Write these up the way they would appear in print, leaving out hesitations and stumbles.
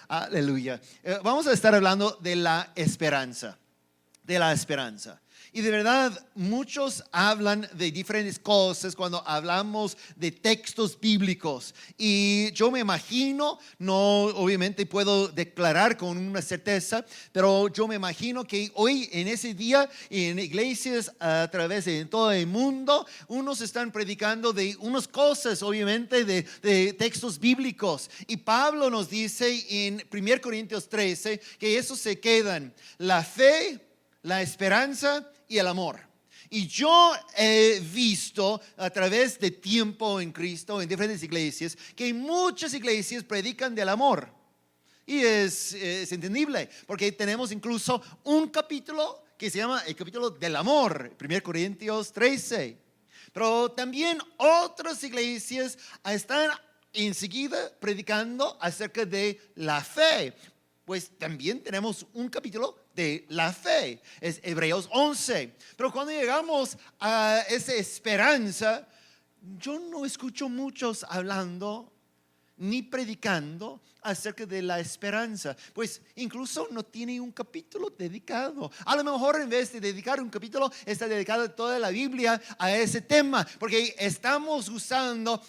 Aleluya. Vamos a estar hablando de la esperanza. De la esperanza. Y de verdad, muchos hablan de diferentes cosas cuando hablamos de textos bíblicos. Y yo me imagino, no obviamente puedo declarar con una certeza, pero yo me imagino que hoy en ese día, en iglesias a través de todo el mundo, unos están predicando de unas cosas, obviamente, de textos bíblicos. Y Pablo nos dice en 1 Corintios 13 que esos se quedan: la fe, la esperanza y el amor. Y yo he visto a través de tiempo en Cristo, en diferentes iglesias, que muchas iglesias predican del amor. Y es entendible, porque tenemos incluso un capítulo que se llama el capítulo del amor, 1 Corintios 13. Pero también otras iglesias están enseguida predicando acerca de la fe. Pues también tenemos un capítulo de la fe, es Hebreos 11. Pero cuando llegamos a esa esperanza, yo no escucho muchos hablando ni predicando acerca de la esperanza. Pues incluso no tiene un capítulo dedicado. A lo mejor en vez de dedicar un capítulo, está dedicada toda la Biblia a ese tema, porque estamos usando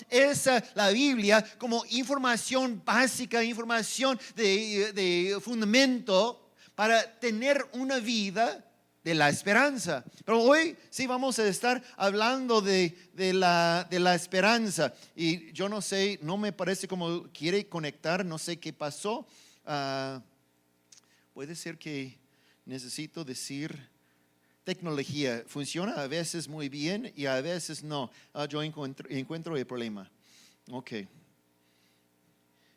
la Biblia como información básica, información de fundamento para tener una vida de la esperanza. Pero hoy sí vamos a estar hablando de la esperanza. Y yo no sé, no me parece como quiere conectar, no sé qué pasó. Puede ser que necesito decir tecnología. Funciona a veces muy bien y a veces no. Yo encuentro el problema. Ok.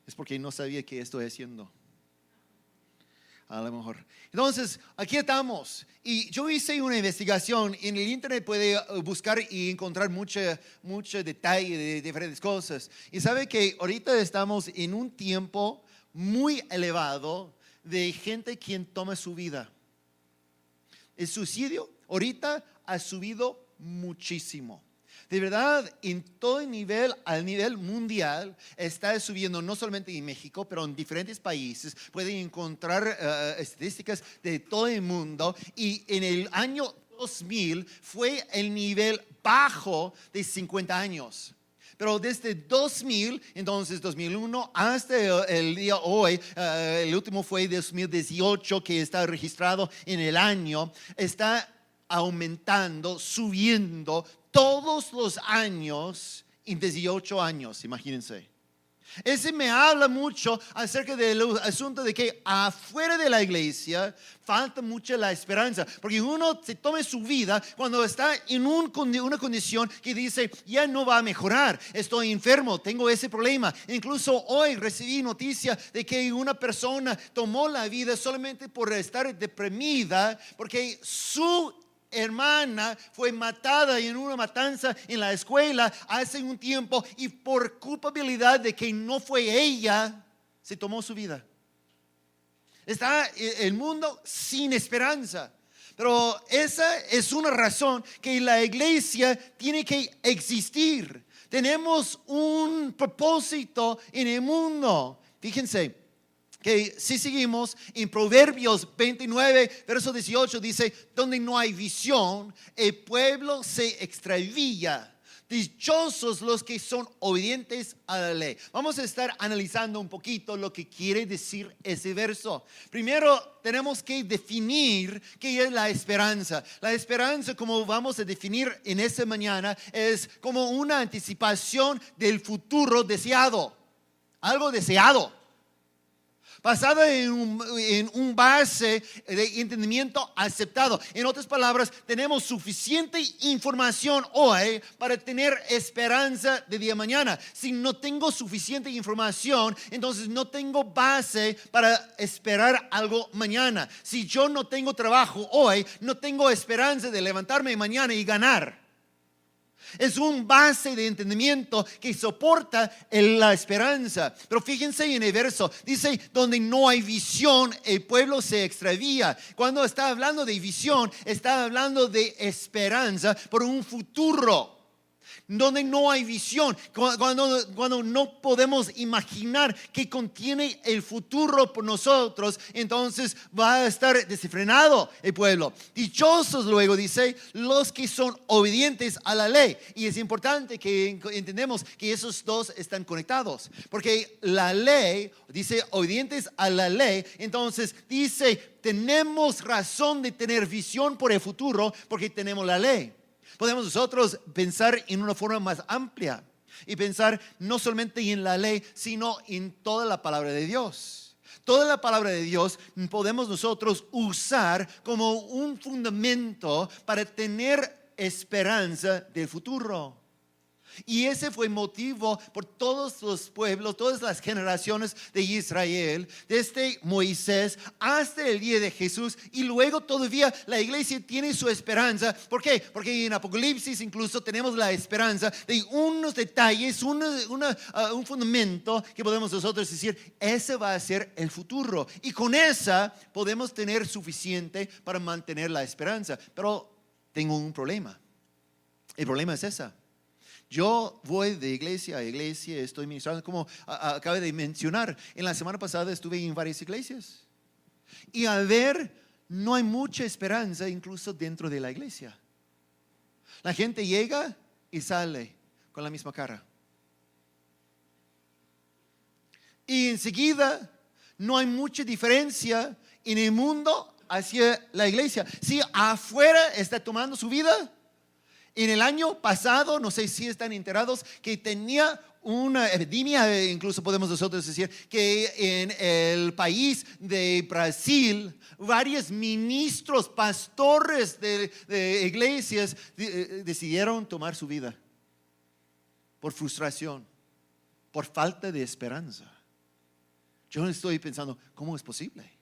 Es porque no sabía qué estoy haciendo. A lo mejor. Entonces, aquí estamos. Y yo hice una investigación. En el internet puede buscar y encontrar mucho detalle de diferentes cosas. Y sabe que ahorita estamos en un tiempo muy elevado de gente quien toma su vida. El suicidio ahorita ha subido muchísimo. De verdad, en todo el nivel, al nivel mundial, está subiendo, no solamente en México, pero en diferentes países. Pueden encontrar estadísticas de todo el mundo. Y en el año 2000 fue el nivel bajo de 50 años. Pero desde 2000, entonces 2001, hasta el día hoy, el último fue 2018, que está registrado en el año, está aumentando, subiendo todos los años en 18 años, imagínense. Ese me habla mucho acerca del asunto de que afuera de la iglesia falta mucha la esperanza. Porque uno se toma su vida cuando está en una condición que dice, ya no va a mejorar, estoy enfermo, tengo ese problema. Incluso hoy recibí noticia de que una persona tomó la vida solamente por estar deprimida, porque su hermana fue matada en una matanza en la escuela hace un tiempo, y por culpabilidad de que no fue ella, se tomó su vida. Está el mundo sin esperanza. Pero esa es una razón que la iglesia tiene que existir. Tenemos un propósito en el mundo. Fíjense que si seguimos en Proverbios 29, verso 18, dice: donde no hay visión, el pueblo se extravía. Dichosos los que son obedientes a la ley. Vamos a estar analizando un poquito lo que quiere decir ese verso. Primero tenemos que definir qué es la esperanza. La esperanza, como vamos a definir en esta mañana, es como una anticipación del futuro deseado. Algo deseado, basada en un base de entendimiento aceptado. En otras palabras, tenemos suficiente información hoy para tener esperanza de día de mañana. Si no tengo suficiente información, entonces no tengo base para esperar algo mañana. Si yo no tengo trabajo hoy, no tengo esperanza de levantarme mañana y ganar. Es un base de entendimiento que soporta la esperanza. Pero fíjense en el verso, dice: donde no hay visión, el pueblo se extravía. Cuando está hablando de visión, está hablando de esperanza por un futuro. donde no hay visión, cuando no podemos imaginar que contiene el futuro por nosotros, entonces va a estar desenfrenado el pueblo. Dichosos, luego dice, los que son obedientes a la ley. Y es importante que entendemos que esos dos están conectados, porque la ley, dice obedientes a la ley, entonces dice tenemos razón de tener visión por el futuro porque tenemos la ley. Podemos nosotros pensar en una forma más amplia y pensar no solamente en la ley, sino en toda la palabra de Dios. Toda la palabra de Dios podemos nosotros usar como un fundamento para tener esperanza del futuro. Y ese fue el motivo por todos los pueblos, todas las generaciones de Israel, desde Moisés hasta el día de Jesús. Y luego todavía la iglesia tiene su esperanza. ¿Por qué? Porque en Apocalipsis incluso tenemos la esperanza de unos detalles, un fundamento que podemos nosotros decir, ese va a ser el futuro. Y con esa podemos tener suficiente para mantener la esperanza. Pero tengo un problema. El problema es esa. Yo voy de iglesia a iglesia, estoy ministrando, como acabé de mencionar. En la semana pasada estuve en varias iglesias. Y a ver, no hay mucha esperanza incluso dentro de la iglesia. La gente llega y sale con la misma cara. Y enseguida no hay mucha diferencia en el mundo hacia la iglesia. Si afuera está tomando su vida. En el año pasado, no sé si están enterados, que tenía una epidemia, incluso podemos nosotros decir, que en el país de Brasil, varios ministros, pastores de iglesias decidieron tomar su vida por frustración, por falta de esperanza. Yo estoy pensando, ¿cómo es posible?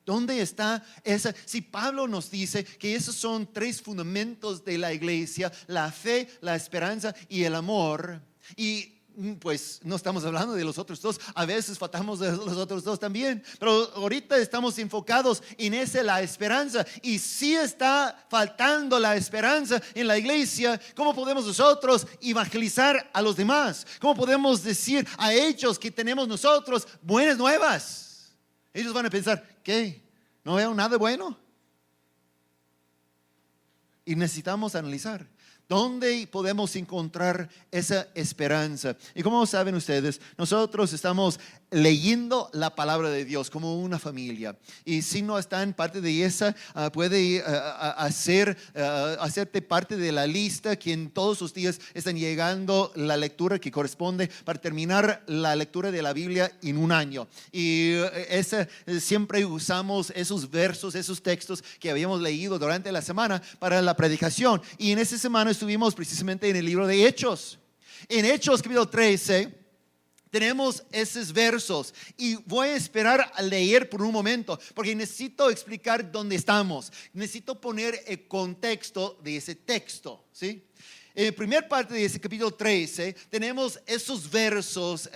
¿Dónde está esa? Si Pablo nos dice que esos son tres fundamentos de la iglesia, la fe, la esperanza y el amor, y pues no estamos hablando de los otros dos, a veces faltamos de los otros dos también, pero ahorita estamos enfocados en esa, la esperanza. Y si está faltando la esperanza en la iglesia, ¿cómo podemos nosotros evangelizar a los demás? ¿Cómo podemos decir a ellos que tenemos nosotros buenas nuevas? Ellos van a pensar, ¿qué? ¿No veo nada bueno? Y necesitamos analizar ¿dónde podemos encontrar esa esperanza? Y como saben ustedes, nosotros estamos leyendo la palabra de Dios como una familia. Y si no están parte de esa, puede hacerte parte de la lista que en todos los días están llegando la lectura que corresponde para terminar la lectura de la Biblia en un año. Y siempre usamos esos versos, esos textos que habíamos leído durante la semana para la predicación. Y en esa semana estuvimos precisamente en el libro de Hechos. En Hechos capítulo 13 tenemos esos versos y voy a esperar a leer por un momento porque necesito explicar dónde estamos. Necesito poner el contexto de ese texto, ¿sí? En la primera parte de ese capítulo 13 tenemos esos versos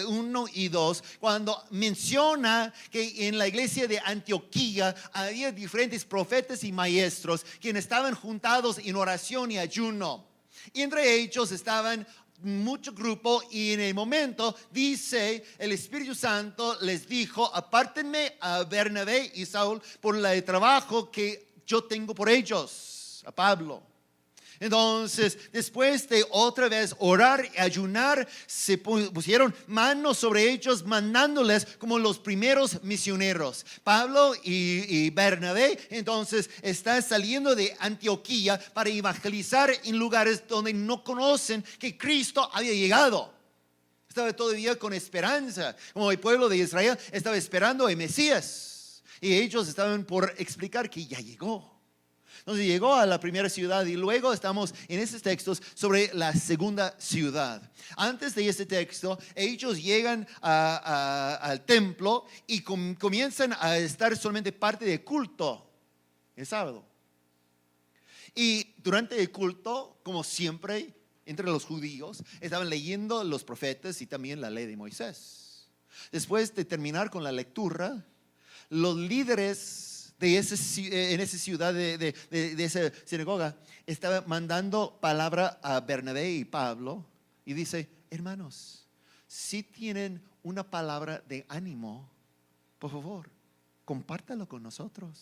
1 y 2 cuando menciona que en la iglesia de Antioquía había diferentes profetas y maestros quienes estaban juntados en oración y ayuno. Y entre ellos estaban mucho grupo y en el momento dice el Espíritu Santo les dijo: apártenme a Bernabé y Saúl por el trabajo que yo tengo por ellos, a Pablo. Entonces, después de otra vez orar y ayunar, se pusieron manos sobre ellos, mandándoles como los primeros misioneros. Pablo y Bernabé, entonces, están saliendo de Antioquía para evangelizar en lugares donde no conocen que Cristo había llegado. Estaba todavía con esperanza, como el pueblo de Israel estaba esperando al Mesías. Y ellos estaban por explicar que ya llegó. Entonces llegó a la primera ciudad y luego estamos en estos textos sobre la segunda ciudad. Antes de este texto, ellos llegan al templo y comienzan a estar solamente parte del culto el sábado. Y durante el culto, como siempre, entre los judíos, estaban leyendo los profetas y también la ley de Moisés. Después de terminar con la lectura, los líderes en esa ciudad de esa sinagoga, estaba mandando palabra a Bernabé y Pablo y dice: hermanos, si tienen una palabra de ánimo, por favor, compártalo con nosotros.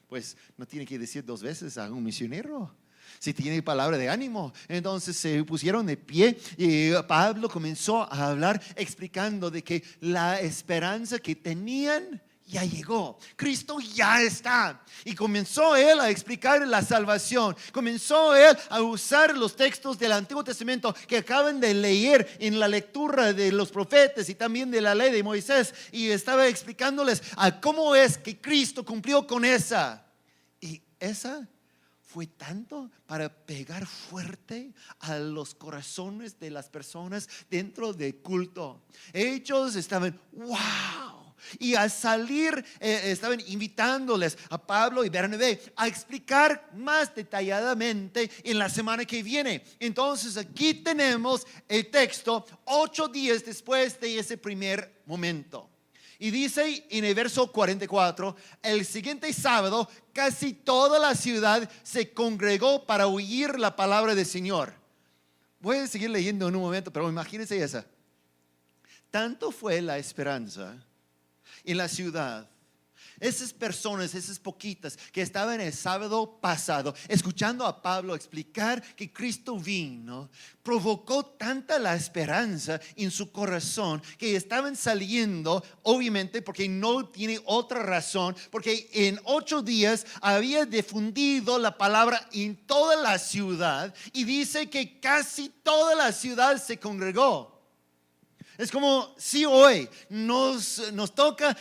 Pues no tiene que decir dos veces a un misionero. Si tiene palabra de ánimo. Entonces se pusieron de pie y Pablo comenzó a hablar, explicando de que la esperanza que tenían ya llegó. Cristo ya está. Y comenzó él a explicar la salvación. Comenzó él a usar los textos del Antiguo Testamento que acaban de leer en la lectura de los profetas y también de la ley de Moisés. Y estaba explicándoles a cómo es que Cristo cumplió con esa. Y esa fue tanto para pegar fuerte a los corazones de las personas dentro del culto. Ellos estaban, wow. Y al salir estaban invitándoles a Pablo y Bernabé a explicar más detalladamente en la semana que viene. Entonces aquí tenemos el texto 8 días después de ese primer momento. Y dice en el verso 44: el siguiente sábado casi toda la ciudad se congregó para oír la palabra del Señor. Voy a seguir leyendo en un momento, pero imagínense esa. Tanto fue la esperanza en la ciudad. Esas personas, esas poquitas que estaban el sábado pasado escuchando a Pablo explicar que Cristo vino, provocó tanta la esperanza en su corazón que estaban saliendo, obviamente porque no tiene otra razón, porque en 8 días había difundido la palabra en toda la ciudad y dice que casi toda la ciudad se congregó. Es como si hoy nos toca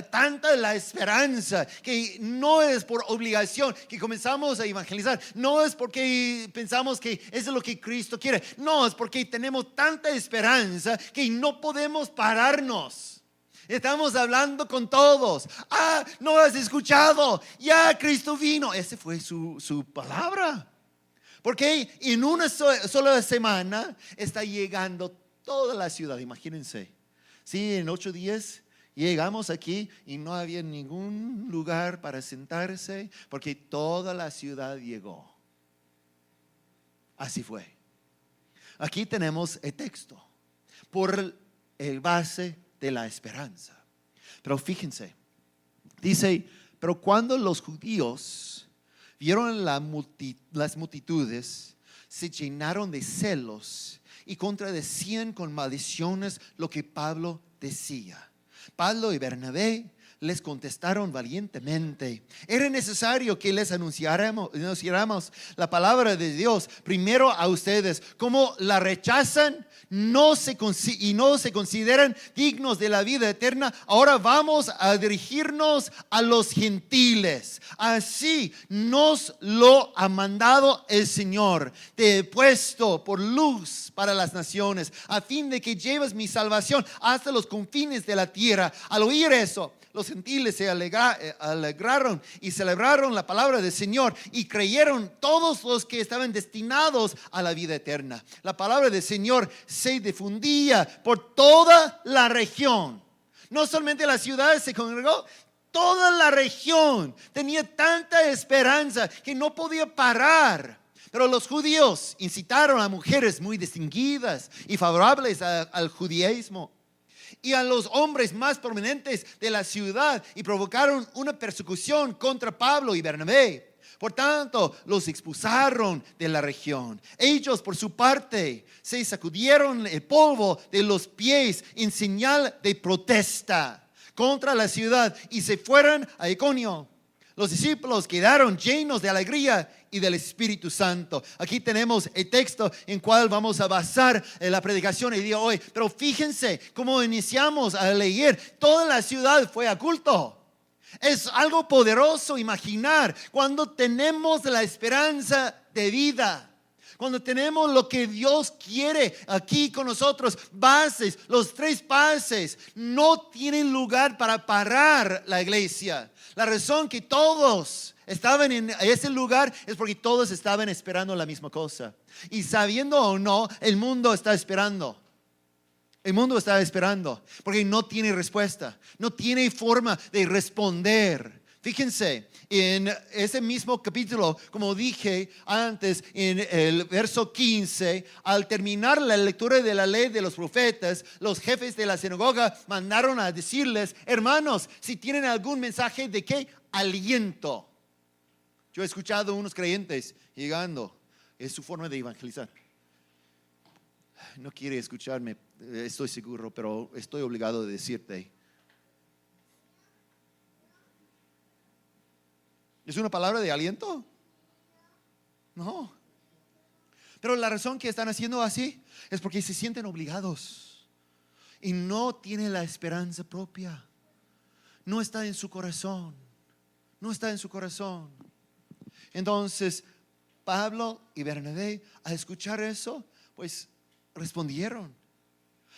tanta la esperanza que no es por obligación que comenzamos a evangelizar. No es porque pensamos que eso es lo que Cristo quiere. No, es porque tenemos tanta esperanza que no podemos pararnos. Estamos hablando con todos. No has escuchado. Ya Cristo vino. Esa fue su palabra. Porque en una sola semana está llegando toda la ciudad. Imagínense, sí, en 8 días llegamos aquí y no había ningún lugar para sentarse porque toda la ciudad llegó. Así fue. Aquí tenemos el texto por el base de la esperanza. Pero fíjense, dice: pero cuando los judíos vieron las multitudes, se llenaron de celos y contradecían con maldiciones lo que Pablo decía. Pablo y Bernabé les contestaron valientemente: era necesario que les anunciáramos la palabra de Dios primero a ustedes. Como la rechazan y no se consideran dignos de la vida eterna, ahora vamos a dirigirnos a los gentiles. Así nos lo ha mandado el Señor. Te he puesto por luz para las naciones, a fin de que lleves mi salvación hasta los confines de la tierra. Al oír eso, los gentiles se alegraron y celebraron la palabra del Señor y creyeron todos los que estaban destinados a la vida eterna. La palabra del Señor se difundía por toda la región. No solamente la ciudad se congregó, toda la región tenía tanta esperanza que no podía parar. Pero los judíos incitaron a mujeres muy distinguidas y favorables al judaísmo y a los hombres más prominentes de la ciudad y provocaron una persecución contra Pablo y Bernabé. Por tanto, los expulsaron de la región. Ellos, por su parte, se sacudieron el polvo de los pies en señal de protesta contra la ciudad y se fueron a Iconio. Los discípulos quedaron llenos de alegría y del Espíritu Santo. Aquí tenemos el texto en cual vamos a basar la predicación el día de hoy. Pero fíjense cómo iniciamos a leer. Toda la ciudad fue a culto. Es algo poderoso imaginar cuando tenemos la esperanza de vida. Cuando tenemos lo que Dios quiere aquí con nosotros, bases, los 3 bases, no tienen lugar para parar la iglesia. La razón que todos estaban en ese lugar es porque todos estaban esperando la misma cosa. Y sabiendo o no, el mundo está esperando. El mundo está esperando porque no tiene respuesta, no tiene forma de responder Fíjense, en ese mismo capítulo, como dije antes, en el verso 15, al terminar la lectura de la ley de los profetas, los jefes de la sinagoga mandaron a decirles: hermanos, si tienen algún mensaje de qué aliento. Yo he escuchado unos creyentes llegando, es su forma de evangelizar. No quiere escucharme, estoy seguro, pero estoy obligado a decirte. ¿Es una palabra de aliento? No. Pero la razón que están haciendo así es porque se sienten obligados y no tienen la esperanza propia. No está en su corazón. No está en su corazón. Entonces, Pablo y Bernabé, al escuchar eso, pues respondieron.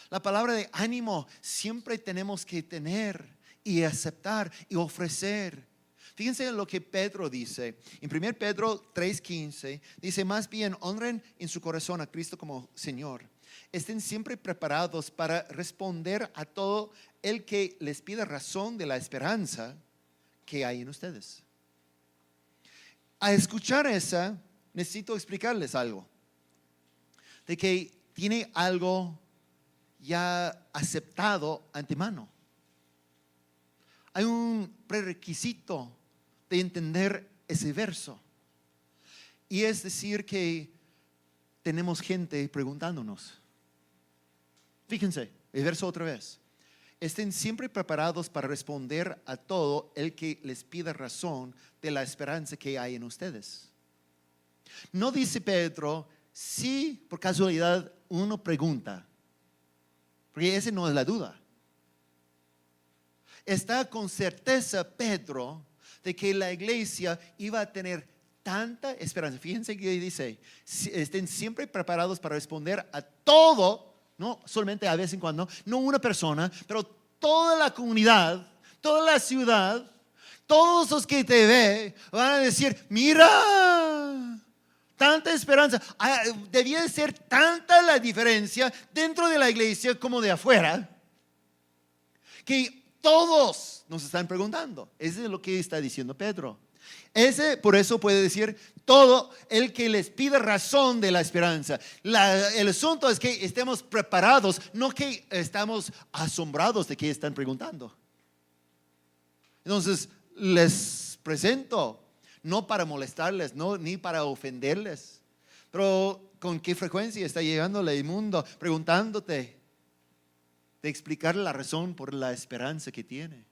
La palabra de ánimo siempre tenemos que tener y aceptar y ofrecer. Fíjense en lo que Pedro dice. En 1 Pedro 3:15 dice: más bien honren en su corazón a Cristo como Señor. Estén siempre preparados para responder a todo el que les pida razón de la esperanza que hay en ustedes. A escuchar esa, necesito explicarles algo. De que tiene algo ya aceptado antemano. Hay un prerequisito de entender ese verso. Y es decir que tenemos gente preguntándonos. Fíjense, el verso otra vez. Estén siempre preparados para responder a todo el que les pida razón de la esperanza que hay en ustedes. No dice Pedro, si por casualidad uno pregunta, porque esa no es la duda. Está con certeza Pedro de que la iglesia iba a tener tanta esperanza. Fíjense que dice: estén siempre preparados para responder a todo, no solamente a vez en cuando, no una persona, pero toda la comunidad, toda la ciudad, todos los que te ven van a decir: mira, tanta esperanza. Debía de ser tanta la diferencia dentro de la iglesia como de afuera, que todos nos están preguntando. Eso es lo que está diciendo Pedro. Por eso puede decir todo el que les pida razón de la esperanza. El asunto es que estemos preparados, no que estamos asombrados de que están preguntando. Entonces les presento, no para molestarles, no, ni para ofenderles, pero con qué frecuencia está llegando el mundo preguntándote, de explicar la razón por la esperanza que tiene.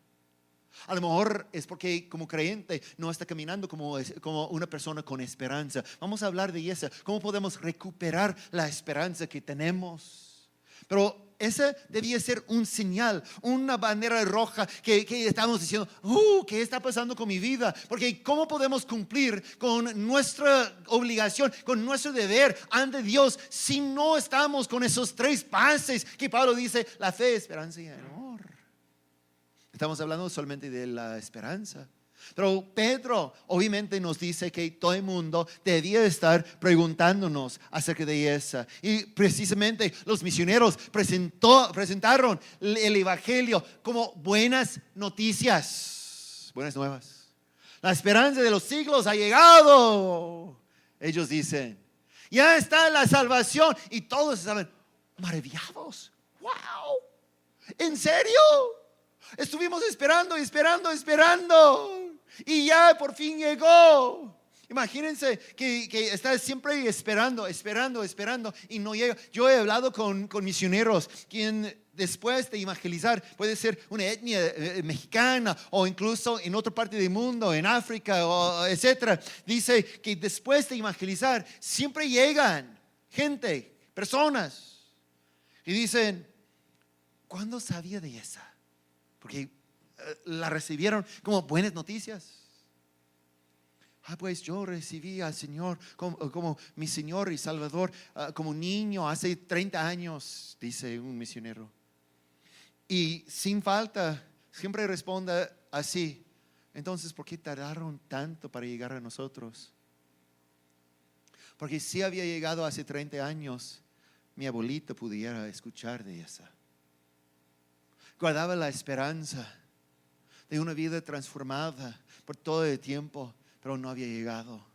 A lo mejor es porque como creyente no está caminando como una persona con esperanza. Vamos a hablar de eso, cómo podemos recuperar la esperanza que tenemos. Pero esa debía ser un señal, una bandera roja que estamos diciendo: ¿qué está pasando con mi vida? Porque ¿cómo podemos cumplir con nuestra obligación, con nuestro deber ante Dios si no estamos con esos tres pases que Pablo dice: la fe, esperanza y amor? Estamos hablando solamente de la esperanza. Pero Pedro obviamente nos dice que todo el mundo debía estar preguntándonos acerca de esa. Y precisamente los misioneros presentaron el evangelio como buenas noticias, buenas nuevas. La esperanza de los siglos ha llegado, ellos dicen. Ya está la salvación. Y todos estaban maravillados. ¡Wow! ¿En serio? Estuvimos esperando. Y ya por fin llegó. Imagínense que está siempre esperando y no llega. Yo he hablado con misioneros quien después de evangelizar, puede ser una etnia mexicana o incluso en otra parte del mundo, en África, etcétera. Dice que después de evangelizar siempre llegan gente, personas, y dicen: ¿cuándo sabía de esa? Porque la recibieron como buenas noticias. Pues yo recibí al Señor como mi Señor y Salvador como niño hace 30 años, dice un misionero. Y sin falta siempre responde así: entonces, ¿por qué tardaron tanto para llegar a nosotros? Porque si había llegado hace 30 años, mi abuelita pudiera escuchar de esa. Guardaba la esperanza. de una vida transformada por todo el tiempo, pero no había llegado.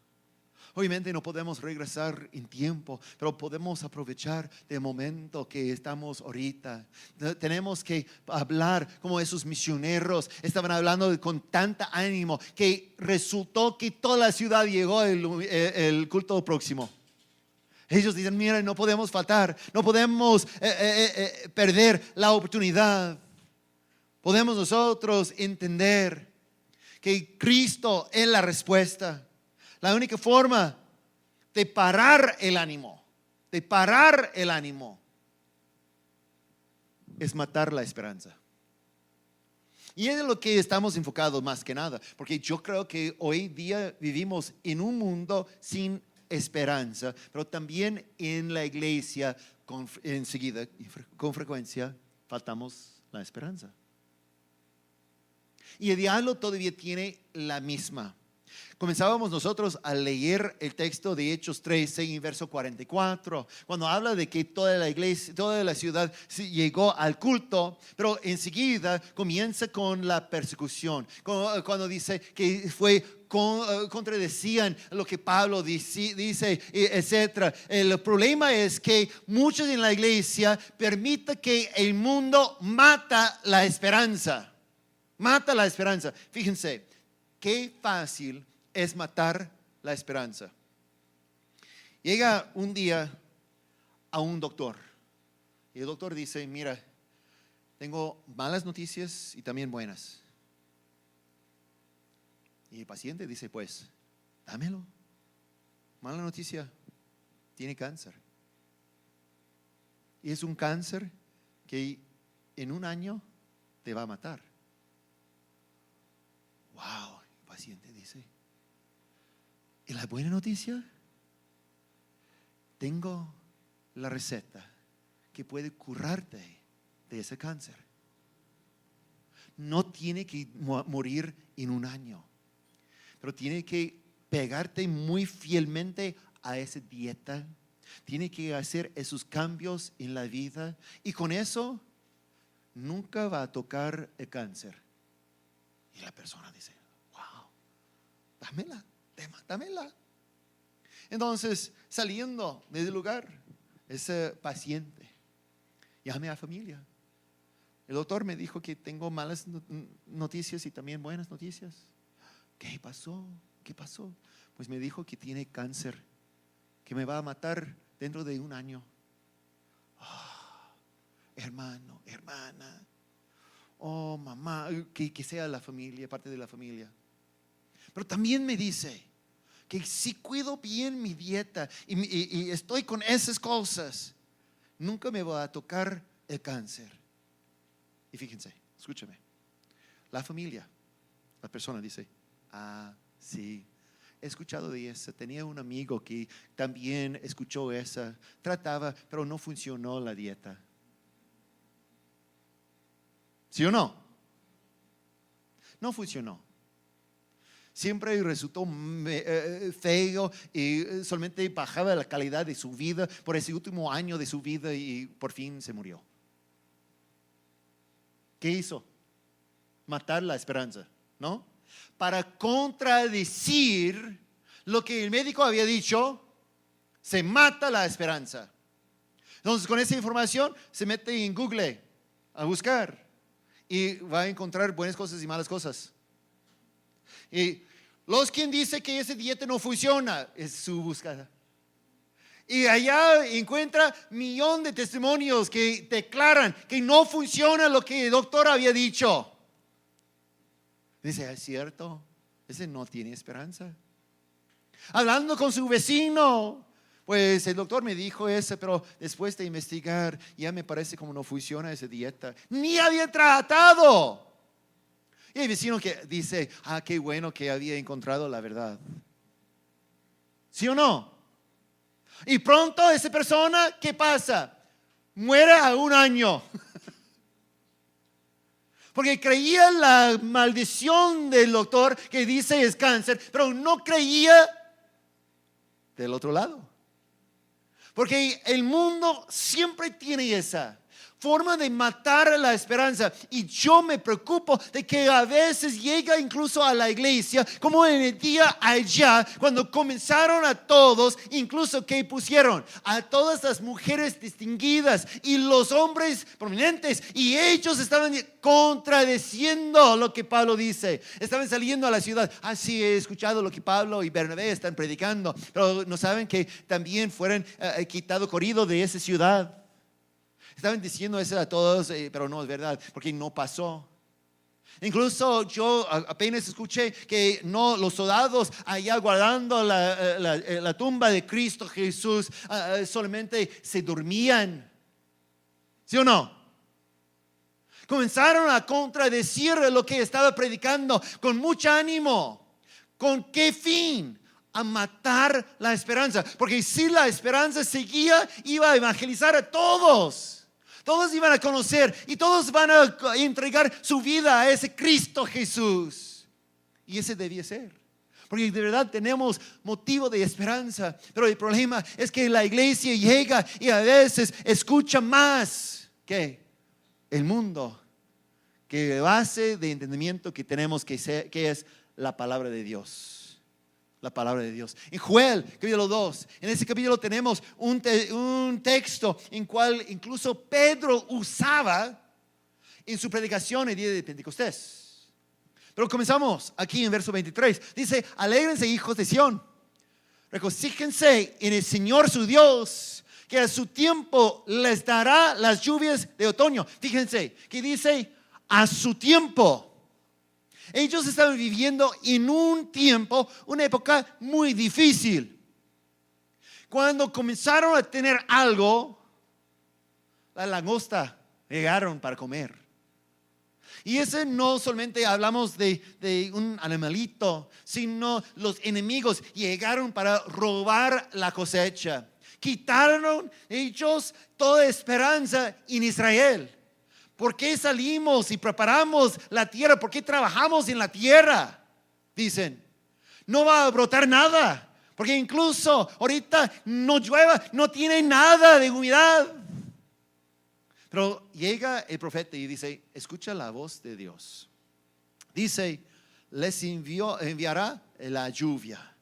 Obviamente no podemos regresar en tiempo, pero podemos aprovechar el momento que estamos ahorita. Tenemos que hablar como esos misioneros estaban hablando con tanta ánimo que resultó que toda la ciudad llegó el culto próximo. Ellos dicen, mira, no podemos faltar, no podemos perder la oportunidad. Podemos nosotros entender que Cristo es la respuesta. La única forma de parar el ánimo, es matar la esperanza. Y es lo que estamos enfocados más que nada, porque yo creo que hoy día vivimos en un mundo sin esperanza, pero también en la iglesia enseguida, con frecuencia, faltamos la esperanza. Y el diablo todavía tiene la misma. Comenzábamos nosotros a leer el texto de Hechos 13 en verso 44, cuando habla de que toda la iglesia, toda la ciudad llegó al culto, pero enseguida comienza con la persecución, cuando dice que contradecían lo que Pablo dice, etcétera. El problema es que muchos en la iglesia permiten que el mundo mata la esperanza. Fíjense, qué fácil es matar la esperanza. Llega un día a un doctor y el doctor dice, mira, tengo malas noticias y también buenas. Y el paciente dice, pues, dámelo. Mala noticia, tiene cáncer. Y es un cáncer que en un año te va a matar. Wow, el paciente dice, ¿y la buena noticia? Tengo la receta que puede curarte de ese cáncer. No tiene que morir en un año, pero tiene que pegarte muy fielmente a esa dieta. Tiene que hacer esos cambios en la vida y con eso nunca va a tocar el cáncer. Y la persona dice, wow, dámela. Entonces, saliendo del lugar, ese paciente llame a la familia. El doctor me dijo que tengo malas noticias y también buenas noticias. ¿Qué pasó? Pues me dijo que tiene cáncer, que me va a matar dentro de un año. Hermano, hermana, mamá, que sea la familia, parte de la familia. Pero también me dice que si cuido bien mi dieta y estoy con esas cosas, nunca me va a tocar el cáncer. Y fíjense, escúchame, la familia, la persona dice, sí, he escuchado de esa, tenía un amigo que también escuchó esa, trataba, pero no funcionó la dieta. ¿Sí o no? No funcionó. Siempre resultó feo y solamente bajaba la calidad de su vida por ese último año de su vida y por fin se murió. ¿Qué hizo? Matar la esperanza, ¿no? Para contradecir lo que el médico había dicho, se mata la esperanza. Entonces, con esa información se mete en Google a buscar y va a encontrar buenas cosas y malas cosas. Y los quien dice que esa dieta no funciona, es su búsqueda. Y allá encuentra millón de testimonios que declaran que no funciona lo que el doctor había dicho. Dice, ¿es cierto? Ese no tiene esperanza. Hablando con su vecino, pues el doctor me dijo eso, pero después de investigar ya me parece como no funciona esa dieta. Ni había tratado. Y el vecino que dice, qué bueno que había encontrado la verdad. ¿Sí o no? Y pronto esa persona, ¿qué pasa? Muere a un año. Porque creía la maldición del doctor que dice es cáncer, pero no creía del otro lado. Porque el mundo siempre tiene esa. forma de matar la esperanza. Y yo me preocupo de que a veces llega incluso a la iglesia, como en el día allá, cuando comenzaron a todos, incluso que pusieron a todas las mujeres distinguidas y los hombres prominentes, y ellos estaban contradeciendo lo que Pablo dice. Estaban saliendo a la ciudad. Sí, he escuchado lo que Pablo y Bernabé están predicando, pero no saben que también fueron quitado, corrido de esa ciudad. Estaban diciendo eso a todos, pero no es verdad, porque no pasó. Incluso yo apenas escuché que no, los soldados allá guardando la tumba de Cristo Jesús solamente se dormían. ¿Sí o no? Comenzaron a contradecir lo que estaba predicando con mucho ánimo. ¿Con qué fin? A matar la esperanza. Porque si la esperanza seguía, iba a evangelizar a todos. Todos iban a conocer y todos van a entregar su vida a ese Cristo Jesús. Y ese debía ser. Porque de verdad tenemos motivo de esperanza. Pero el problema es que la iglesia llega y a veces escucha más que el mundo, que la base de entendimiento que tenemos que es la palabra de Dios. La palabra de Dios. En Joel, capítulo 2, en ese capítulo tenemos un texto en cual incluso Pedro usaba en su predicación el día de Pentecostés. Pero comenzamos aquí en verso 23. Dice: alégrense, hijos de Sión, regocíjense en el Señor su Dios, que a su tiempo les dará las lluvias de otoño. Fíjense que dice a su tiempo. Ellos estaban viviendo en un tiempo, una época muy difícil. Cuando comenzaron a tener algo, la langosta llegaron para comer. Y ese no solamente hablamos de un animalito, sino los enemigos llegaron para robar la cosecha. Quitaron ellos toda esperanza en Israel. ¿Por qué salimos y preparamos la tierra? ¿Por qué trabajamos en la tierra? Dicen, no va a brotar nada, porque incluso ahorita no llueva, no tiene nada de humedad. Pero llega el profeta y dice: escucha la voz de Dios. Dice: les enviará la lluvia,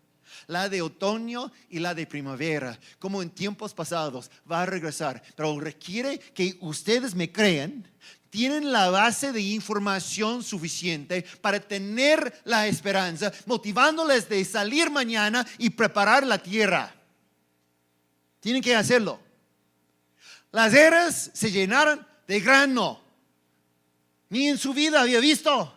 la de otoño y la de primavera, como en tiempos pasados. Va a regresar, pero requiere que ustedes me crean. Tienen la base de información suficiente para tener la esperanza, motivándoles de salir mañana y preparar la tierra. Tienen que hacerlo. Las eras se llenaron de grano. Ni en su vida había visto.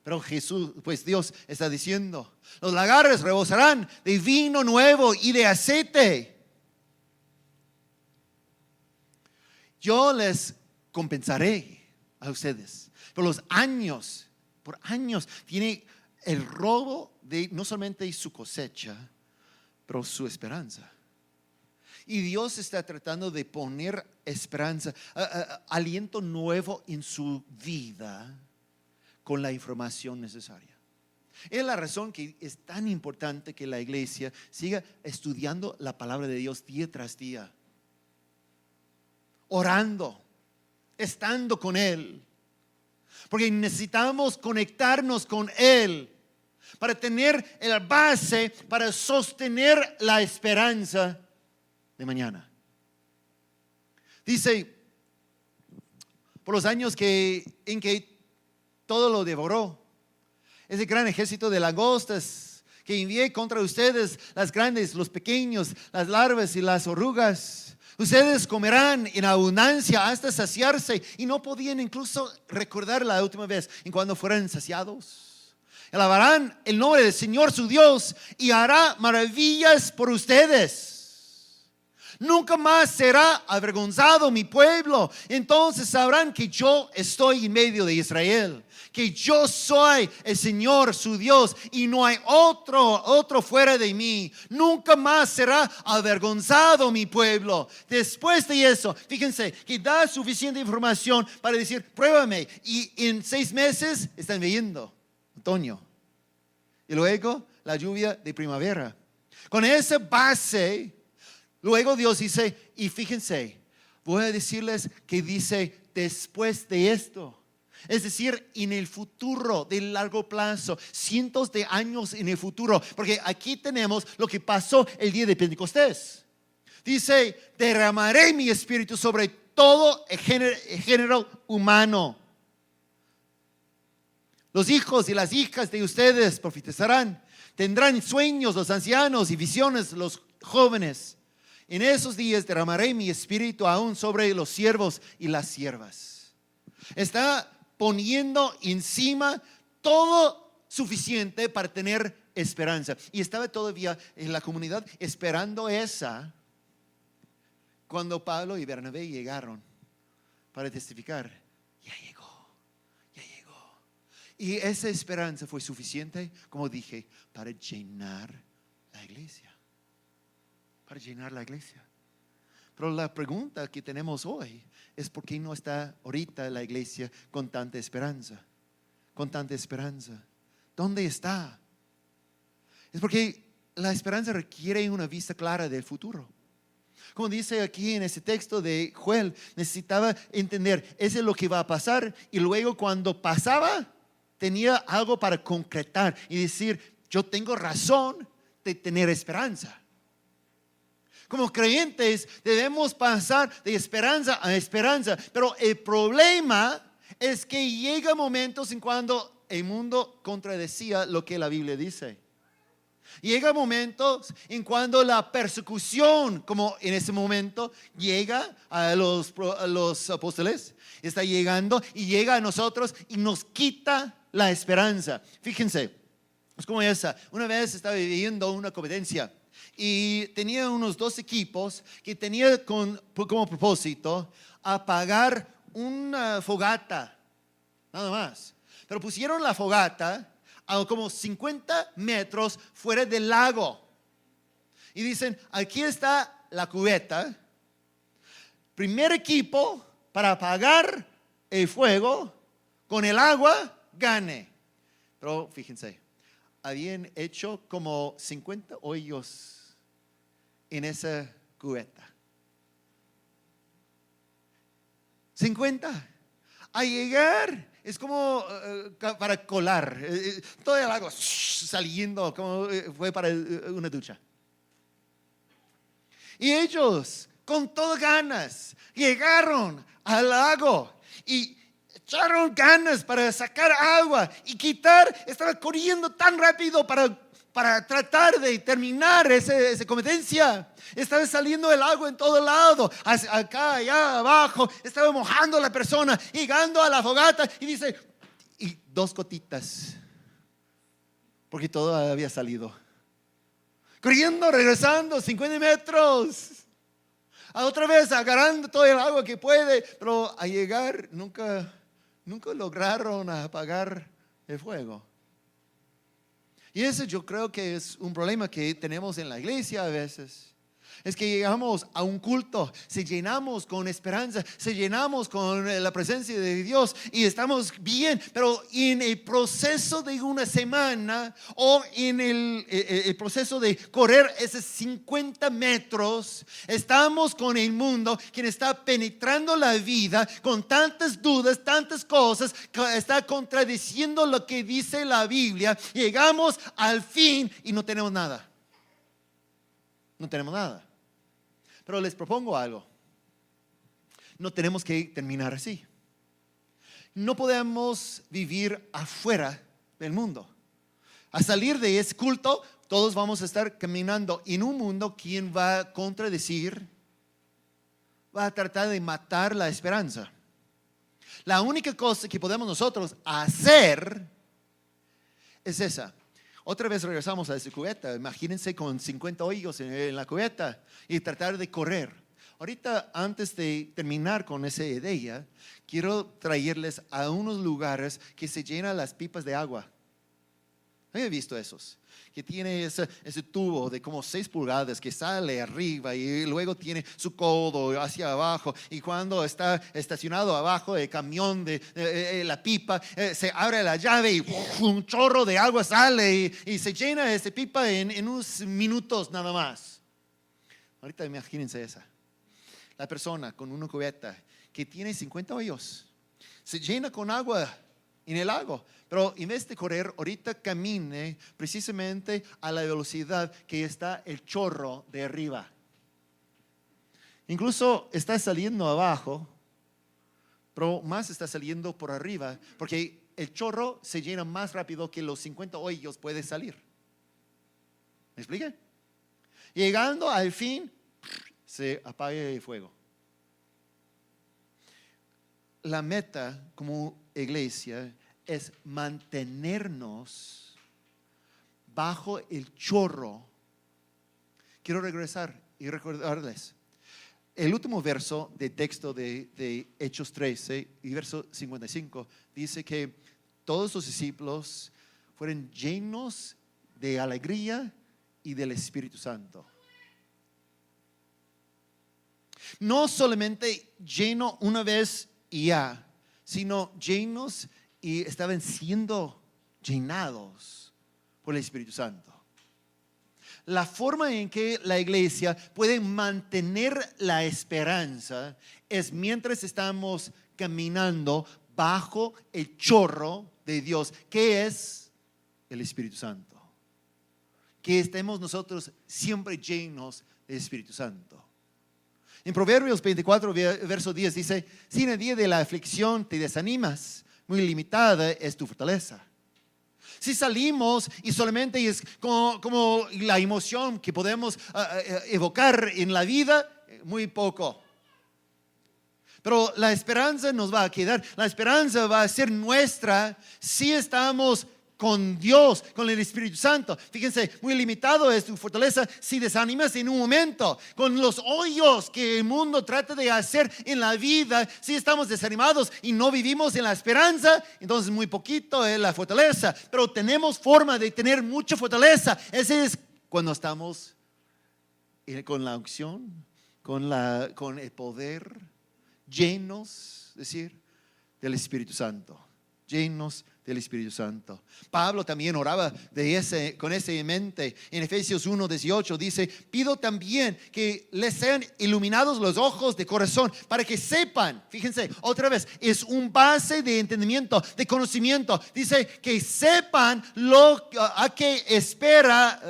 Pero Jesús, pues Dios está diciendo: los lagares rebosarán de vino nuevo y de aceite. Yo les compensaré a ustedes por los años, por años tiene el robo de no solamente su cosecha, pero su esperanza. Y Dios está tratando de poner esperanza, aliento nuevo en su vida con la información necesaria. Es la razón que es tan importante que la iglesia siga estudiando la palabra de Dios día tras día, orando, estando con Él, porque necesitamos conectarnos con Él para tener la base, para sostener la esperanza de mañana. Dice: por los años en que todo lo devoró, ese gran ejército de langostas que envié contra ustedes, las grandes, los pequeños, las larvas y las orugas, ustedes comerán en abundancia hasta saciarse. Y no podían incluso recordar la última vez en cuando fueran saciados. Alabarán el nombre del Señor su Dios y hará maravillas por ustedes. Nunca más será avergonzado mi pueblo. Entonces sabrán que yo estoy en medio de Israel, que yo soy el Señor su Dios y no hay otro fuera de mí. Nunca más será avergonzado mi pueblo. Después de eso, fíjense que da suficiente información para decir: pruébame. Y en 6 meses están viendo otoño y luego la lluvia de primavera. Con esa base, luego Dios dice: y fíjense, voy a decirles que dice después de esto. Es decir, en el futuro de largo plazo, cientos de años en el futuro. Porque aquí tenemos lo que pasó el día de Pentecostés. Dice, derramaré mi espíritu sobre todo el género humano. Los hijos y las hijas de ustedes profetizarán. Tendrán sueños los ancianos y visiones los jóvenes. En esos días derramaré mi espíritu aún sobre los siervos y las siervas. Está poniendo encima todo suficiente para tener esperanza. Y estaba todavía en la comunidad esperando esa cuando Pablo y Bernabé llegaron para testificar. Ya llegó. Y esa esperanza fue suficiente, como dije, para llenar la iglesia. Para llenar la iglesia. Pero la pregunta que tenemos hoy es: ¿por qué no está ahorita la iglesia con tanta esperanza? Con tanta esperanza. ¿Dónde está? Es porque la esperanza requiere una vista clara del futuro. Como dice aquí en ese texto de Joel, necesitaba entender, eso es lo que va a pasar. Y luego cuando pasaba, tenía algo para concretar y decir, yo tengo razón de tener esperanza. Como creyentes debemos pasar de esperanza a esperanza. Pero el problema es que llega momentos en cuando el mundo contradecía lo que la Biblia dice. Llega momentos en cuando la persecución, como en ese momento, llega a los apóstoles, está llegando y llega a nosotros y nos quita la esperanza. Fíjense, es como esa. Una vez estaba viviendo una competencia y tenía unos 2 equipos que tenían como propósito apagar una fogata, nada más. Pero pusieron la fogata a como 50 metros fuera del lago. Y dicen, aquí está la cubeta. Primer equipo para apagar el fuego con el agua, gane. Pero fíjense, habían hecho como 50 hoyos en esa cubeta. 50. A llegar es como para colar. Todo el agua saliendo como fue para una ducha. Y ellos, con todas ganas, llegaron al lago y echaron ganas para sacar agua y quitar. Estaba corriendo tan rápido para tratar de terminar esa competencia. Estaba saliendo el agua en todo lado, acá, allá, abajo. Estaba mojando a la persona, llegando a la fogata y dice, y 2 gotitas, porque todo había salido. Corriendo, regresando 50 metros. Otra vez agarrando todo el agua que puede, pero al llegar nunca lograron apagar el fuego. Y eso yo creo que es un problema que tenemos en la iglesia a veces. Es que llegamos a un culto, se llenamos con esperanza, se llenamos con la presencia de Dios y estamos bien, pero en el proceso de una semana o en el proceso de correr esos 50 metros, estamos con el mundo quien está penetrando la vida con tantas dudas, tantas cosas, que está contradiciendo lo que dice la Biblia. Llegamos al fin y no tenemos nada. No tenemos nada. Pero les propongo algo. No tenemos que terminar así. No podemos vivir afuera del mundo. A salir de ese culto, todos vamos a estar caminando en un mundo quien va a contradecir, va a tratar de matar la esperanza. La única cosa que podemos nosotros hacer es esa. Otra vez regresamos a esa cubeta. Imagínense con 50 hoyos en la cubeta y tratar de correr. Ahorita, antes de terminar con esa idea, quiero traerles a unos lugares que se llenan las pipas de agua. ¿Han visto esos? Que tiene ese tubo de como 6 pulgadas que sale arriba y luego tiene su codo hacia abajo. Y cuando está estacionado abajo el camión de la pipa, se abre la llave y un chorro de agua sale y se llena esa pipa en unos minutos nada más. Ahorita imagínense esa. la persona con una cubeta que tiene 50 hoyos, se llena con agua en el lago, pero en vez de correr, ahorita camine precisamente a la velocidad que está el chorro de arriba. Incluso está saliendo abajo, pero más está saliendo por arriba, porque el chorro se llena más rápido que los 50 hoyos puede salir. ¿Me explica? Llegando al fin, se apaga el fuego. La meta como iglesia es mantenernos bajo el chorro. Quiero regresar y recordarles. El último verso del texto de Hechos 13 y verso 55 dice que todos los discípulos fueron llenos de alegría y del Espíritu Santo. No solamente lleno una vez y ya, sino llenos y estaban siendo llenados por el Espíritu Santo. La forma en que la iglesia puede mantener la esperanza es mientras estamos caminando bajo el chorro de Dios, que es el Espíritu Santo. Que estemos nosotros siempre llenos del Espíritu Santo. En Proverbios 24, verso 10 dice: si en el día de la aflicción te desanimas, muy limitada es tu fortaleza. Si salimos y solamente es como la emoción que podemos evocar en la vida, muy poco. Pero la esperanza nos va a quedar, la esperanza va a ser nuestra si estamos con Dios, con el Espíritu Santo. Fíjense, muy limitado es tu fortaleza si desanimas en un momento. Con los hoyos que el mundo trata de hacer en la vida, si estamos desanimados y no vivimos en la esperanza, entonces muy poquito es la fortaleza. Pero tenemos forma de tener mucha fortaleza. Ese es cuando estamos con la unción, con el poder, llenos, es decir, del Espíritu Santo. Llenos del Espíritu Santo. Pablo también oraba con ese en mente. En Efesios 1:18 dice: pido también que les sean iluminados los ojos de corazón para que sepan, fíjense, otra vez, es un base de entendimiento, de conocimiento. Dice que sepan a qué espera,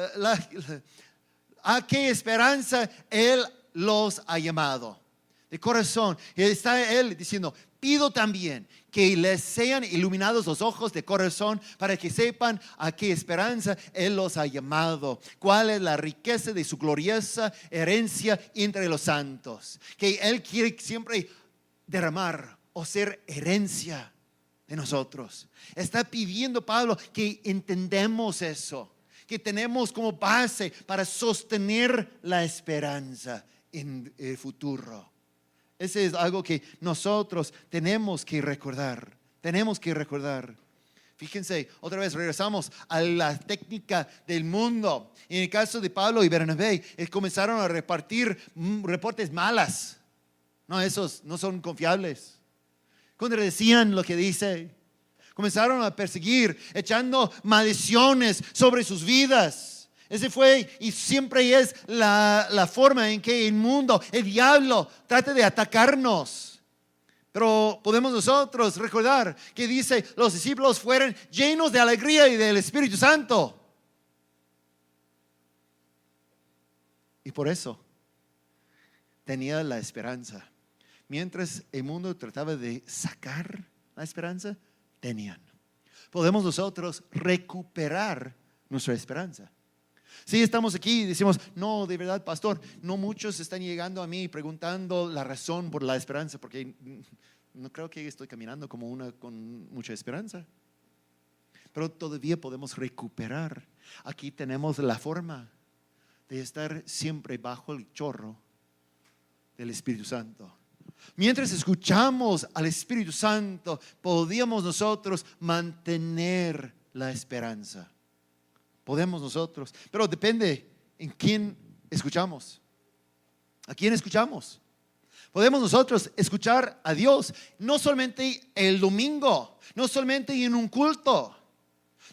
a qué esperanza Él los ha llamado. De corazón. Y está Él diciendo: pido también que les sean iluminados los ojos de corazón para que sepan a qué esperanza Él los ha llamado, cuál es la riqueza de su gloriosa herencia entre los santos, que Él quiere siempre derramar o ser herencia de nosotros. Está pidiendo Pablo que entendemos eso, que tenemos como base para sostener la esperanza en el futuro. Ese es algo que nosotros tenemos que recordar. Tenemos que recordar. Fíjense, otra vez regresamos a la técnica del mundo. En el caso de Pablo y Bernabé, comenzaron a repartir reportes malas. No, esos no son confiables. Contradecían lo que dice. Comenzaron a perseguir, echando maldiciones sobre sus vidas. Ese fue y siempre es la forma en que el mundo, el diablo, trata de atacarnos. Pero podemos nosotros recordar que dice: los discípulos fueron llenos de alegría y del Espíritu Santo. Y por eso tenía la esperanza. Mientras el mundo trataba de sacar la esperanza, tenían. Podemos nosotros recuperar nuestra esperanza. Si estamos aquí y decimos: no, de verdad, pastor, no muchos están llegando a mí preguntando la razón por la esperanza, porque no creo que estoy caminando como con mucha esperanza. Pero todavía podemos recuperar. Aquí tenemos la forma de estar siempre bajo el chorro del Espíritu Santo. Mientras escuchamos al Espíritu Santo, podíamos nosotros mantener la esperanza. Podemos nosotros, pero depende en quién escuchamos. ¿A quién escuchamos? Podemos nosotros escuchar a Dios no solamente el domingo, no solamente en un culto.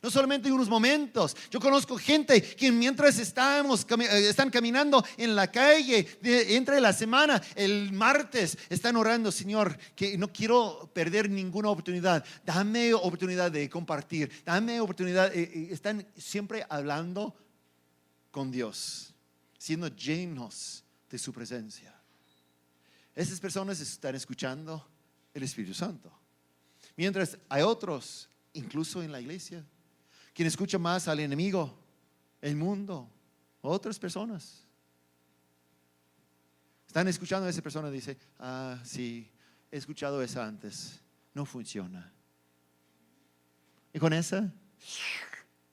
No solamente unos momentos. Yo conozco gente que mientras están caminando en la calle, entre la semana, el martes, están orando: Señor, que no quiero perder ninguna oportunidad. Dame oportunidad de compartir. Dame oportunidad. Están siempre hablando con Dios, siendo llenos de su presencia. Esas personas están escuchando el Espíritu Santo. Mientras hay otros, incluso en la iglesia, quien escucha más al enemigo, el mundo, otras personas. Están escuchando a esa persona y dice: sí, he escuchado esa antes, no funciona. Y con esa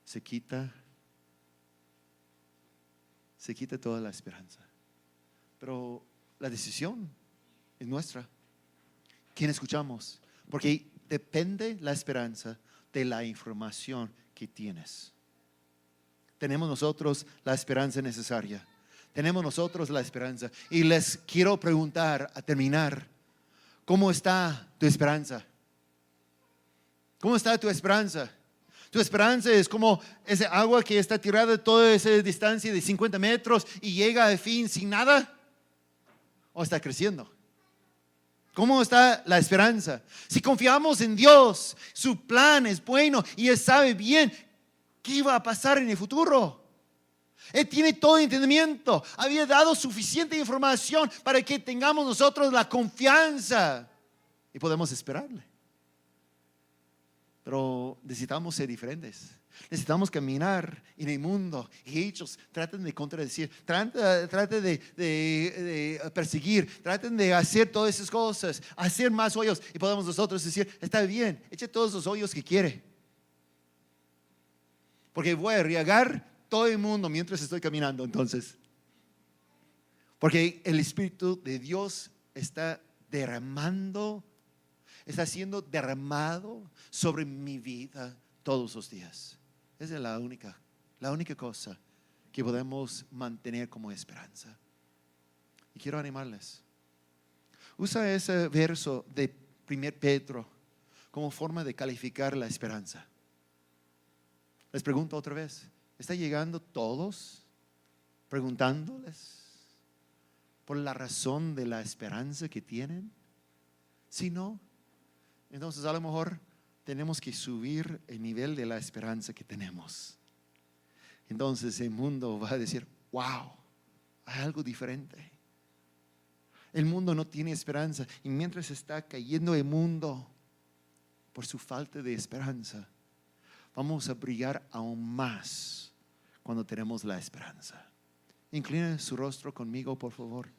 se quita toda la esperanza. Pero la decisión es nuestra. ¿Quién escuchamos? Porque depende la esperanza de la información que tienes. Tenemos nosotros la esperanza necesaria. Tenemos nosotros la esperanza. Y les quiero preguntar, a terminar, ¿cómo está tu esperanza? ¿Cómo está tu esperanza? Tu esperanza es como ese agua que está tirada toda esa distancia de 50 metros y llega al fin sin nada. ¿O está creciendo? ¿Cómo está la esperanza? Si confiamos en Dios, su plan es bueno y Él sabe bien qué iba a pasar en el futuro. Él tiene todo entendimiento. Había dado suficiente información para que tengamos nosotros la confianza y podemos esperarle. Pero necesitamos ser diferentes. Necesitamos caminar en el mundo. Y ellos traten de contradecir, traten de perseguir, traten de hacer todas esas cosas, hacer más hoyos. Y podemos nosotros decir: está bien, eche todos los hoyos que quiere, porque voy a regar todo el mundo mientras estoy caminando. Entonces, porque el Espíritu de Dios está siendo derramado sobre mi vida todos los días. Esa es la única cosa que podemos mantener como esperanza. Y quiero animarles. Usa ese verso de 1 Pedro como forma de calificar la esperanza. Les pregunto otra vez: ¿está llegando todos preguntándoles por la razón de la esperanza que tienen? Si no, entonces a lo mejor tenemos que subir el nivel de la esperanza que tenemos. Entonces el mundo va a decir: wow, hay algo diferente. El mundo no tiene esperanza, y mientras está cayendo el mundo por su falta de esperanza, vamos a brillar aún más cuando tenemos la esperanza. Inclina su rostro conmigo, por favor.